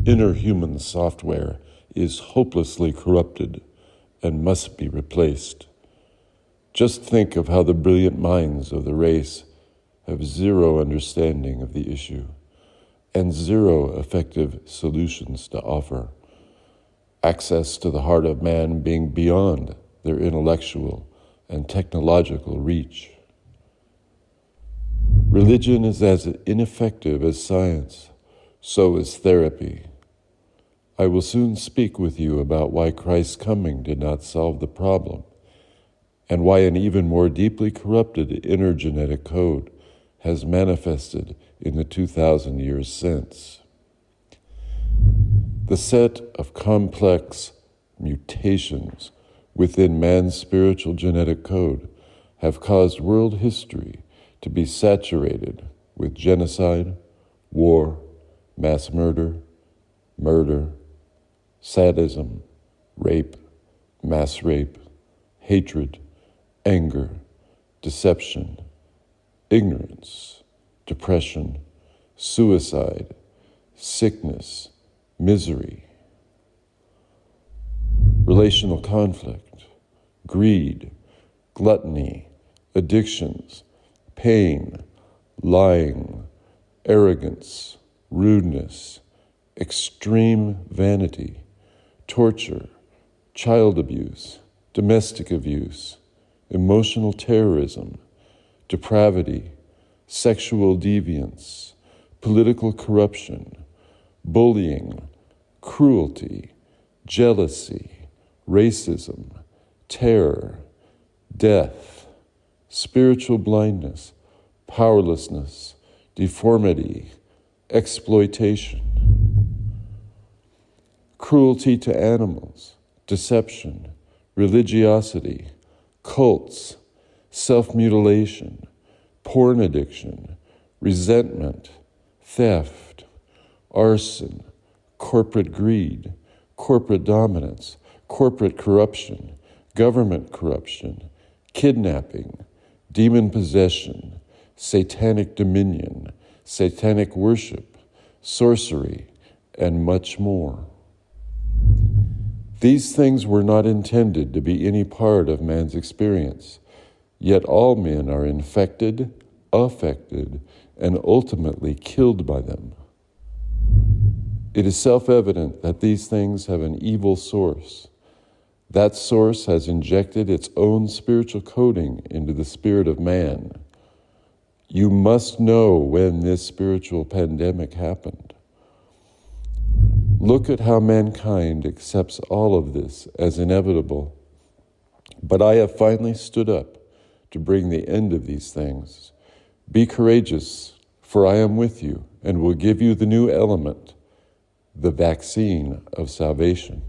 inner human software is hopelessly corrupted and must be replaced. Just think of how the brilliant minds of the race have zero understanding of the issue and zero effective solutions to offer. Access to the heart of man being beyond their intellectual and technological reach. Religion is as ineffective as science, so is therapy. I will soon speak with you about why Christ's coming did not solve the problem, and why an even more deeply corrupted inner genetic code has manifested in the 2,000 years since. The set of complex mutations within man's spiritual genetic code have caused world history to be saturated with genocide, war, mass murder, sadism, rape, mass rape, hatred, anger, deception, ignorance, depression, suicide, sickness, misery, relational conflict, greed, gluttony, addictions, pain, lying, arrogance, rudeness, extreme vanity, torture, child abuse, domestic abuse, emotional terrorism, depravity, sexual deviance, political corruption, bullying, cruelty, jealousy, racism, terror, death, spiritual blindness, powerlessness, deformity, exploitation, cruelty to animals, deception, religiosity, cults, self-mutilation, porn addiction, resentment, theft, arson, corporate greed, corporate dominance, corporate corruption, government corruption, kidnapping, demon possession, satanic dominion, satanic worship, sorcery, and much more. These things were not intended to be any part of man's experience, yet all men are infected, affected, and ultimately killed by them. It is self-evident that these things have an evil source. That source has injected its own spiritual coding into the spirit of man. You must know when this spiritual pandemic happened. Look at how mankind accepts all of this as inevitable. But I have finally stood up to bring the end of these things. Be courageous, for I am with you and will give you the new element, the vaccine of salvation.